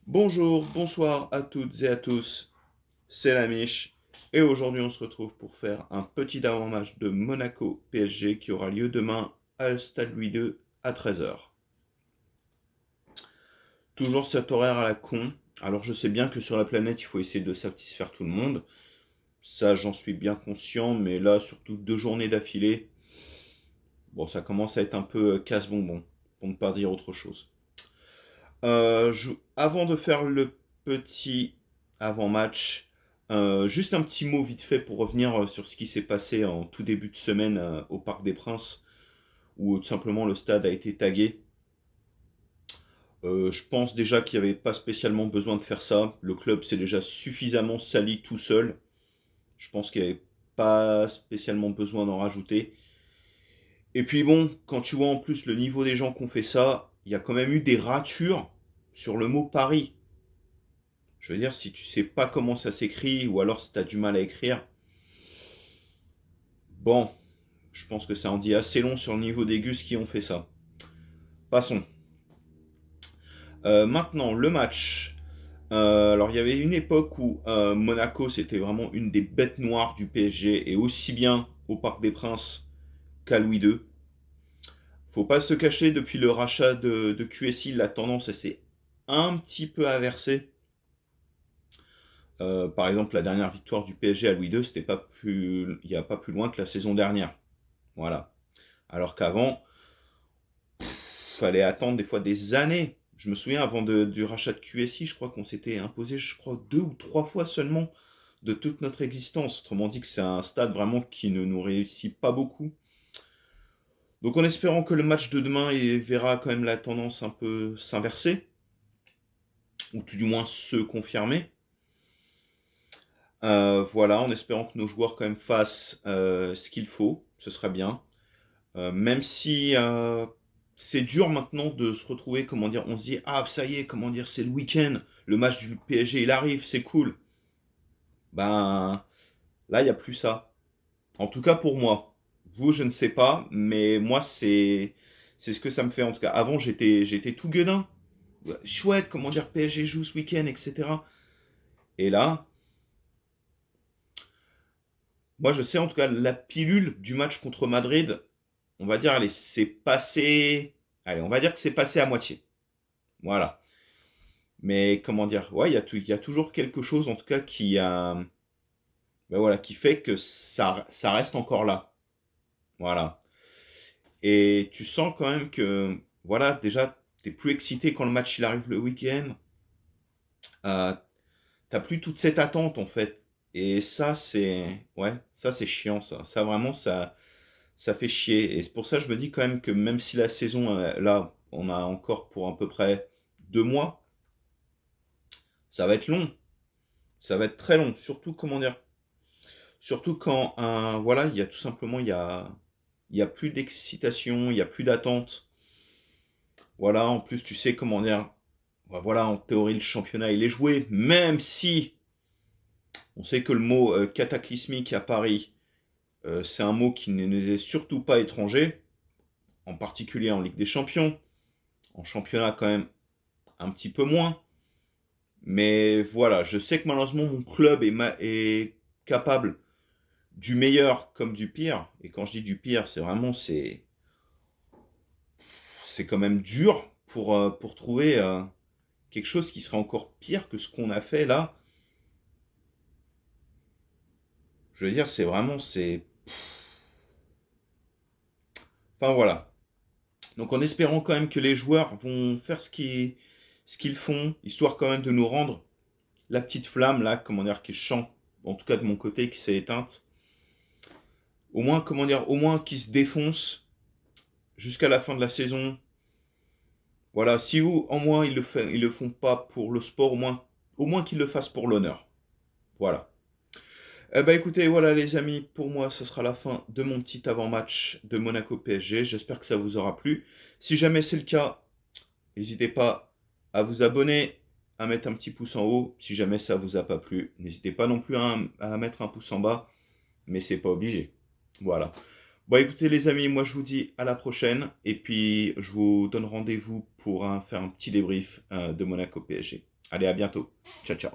Bonjour, bonsoir à toutes et à tous, c'est la Mich, et aujourd'hui on se retrouve pour faire un petit avant-match de Monaco PSG qui aura lieu demain à Stade Louis II à 13 h. Toujours cet horaire à la con, alors je sais bien que sur la planète il faut essayer de satisfaire tout le monde, ça j'en suis bien conscient, mais là surtout 2 journées d'affilée, bon ça commence à être un peu casse-bonbon, pour ne pas dire autre chose. Avant de faire le petit avant-match, juste un petit mot vite fait pour revenir sur ce qui s'est passé en tout début de semaine au Parc des Princes, où tout simplement le stade a été tagué. Je pense déjà qu'il n'y avait pas spécialement besoin de faire ça. Le club s'est déjà suffisamment sali tout seul. Je pense qu'il n'y avait pas spécialement besoin d'en rajouter. Et puis bon, quand tu vois en plus le niveau des gens qui ont fait ça, il y a quand même eu des ratures sur le mot Paris. Je veux dire, si tu sais pas comment ça s'écrit, ou alors si tu as du mal à écrire, bon, je pense que ça en dit assez long sur le niveau des gus qui ont fait ça. Passons. Maintenant, le match. Alors, il y avait une époque où Monaco, c'était vraiment une des bêtes noires du PSG, et aussi bien au Parc des Princes qu'à Louis II. Faut pas se cacher, depuis le rachat de QSI, la tendance elle s'est un petit peu inversée. Par exemple, la dernière victoire du PSG à Louis II, c'était pas plus, il n'y a pas plus loin que la saison dernière. Voilà. Alors qu'avant, fallait attendre des fois des années. Je me souviens, avant du rachat de QSI, je crois qu'on s'était imposé, je crois, 2 ou 3 fois seulement de toute notre existence. Autrement dit que c'est un stade vraiment qui ne nous réussit pas beaucoup. Donc en espérant que le match de demain verra quand même la tendance un peu s'inverser, ou tout du moins se confirmer. Voilà, en espérant que nos joueurs quand même fassent ce qu'il faut, ce serait bien. Même si c'est dur maintenant de se retrouver, comment dire, on se dit, ah ça y est, comment dire, c'est le week-end, le match du PSG il arrive, c'est cool. Ben là, il n'y a plus ça. En tout cas pour moi. Vous, je ne sais pas, mais moi, c'est ce que ça me fait. En tout cas, avant, j'étais tout gueudin. Ouais, chouette, comment dire, PSG joue ce week-end, etc. Et là, moi, je sais en tout cas, la pilule du match contre Madrid, on va dire, allez, c'est passé. Allez, on va dire que c'est passé à moitié. Voilà. Mais comment dire, ouais, il y a toujours quelque chose, en tout cas, ben voilà, qui fait que ça reste encore là. Voilà. Et tu sens quand même que, voilà, déjà, t'es plus excité quand le match il arrive le week-end. Euh, T'as plus toute cette attente, en fait. Et ça, ouais, ça, c'est chiant, ça. Ça, vraiment, ça fait chier. Et c'est pour ça que je me dis quand même que même si la saison, là, on a encore pour à peu près 2 mois, ça va être long. Ça va être très long. Surtout, comment dire, surtout quand, voilà, il y a tout simplement, il y a plus d'excitation, il y a plus d'attente. Voilà, en plus, tu sais comment dire, bah, voilà, en théorie, le championnat, il est joué, même si on sait que le mot cataclysmique à Paris, c'est un mot qui ne nous est surtout pas étranger, en particulier en Ligue des Champions, en championnat quand même un petit peu moins. Mais voilà, je sais que malheureusement, mon club est capable du meilleur comme du pire. Et quand je dis du pire, c'est vraiment, c'est quand même dur pour trouver quelque chose qui serait encore pire que ce qu'on a fait là. Je veux dire, c'est vraiment, c'est... Enfin voilà. Donc en espérant quand même que les joueurs vont faire ce qu'ils font, histoire quand même de nous rendre la petite flamme là, comment dire, qui chante, en tout cas de mon côté, qui s'est éteinte. Au moins, comment dire, au moins qui se défonce jusqu'à la fin de la saison. Voilà, si vous, en moins, ils le font pas pour le sport, au moins qu'ils le fassent pour l'honneur. Voilà. Eh ben écoutez, voilà les amis, pour moi, ce sera la fin de mon petit avant-match de Monaco PSG. J'espère que ça vous aura plu. Si jamais c'est le cas, n'hésitez pas à vous abonner, à mettre un petit pouce en haut. Si jamais ça vous a pas plu, n'hésitez pas non plus à mettre un pouce en bas, mais c'est pas obligé. Voilà. Bon, écoutez, les amis, moi, je vous dis à la prochaine. Et puis, je vous donne rendez-vous pour faire un petit débrief de Monaco PSG. Allez, à bientôt. Ciao, ciao.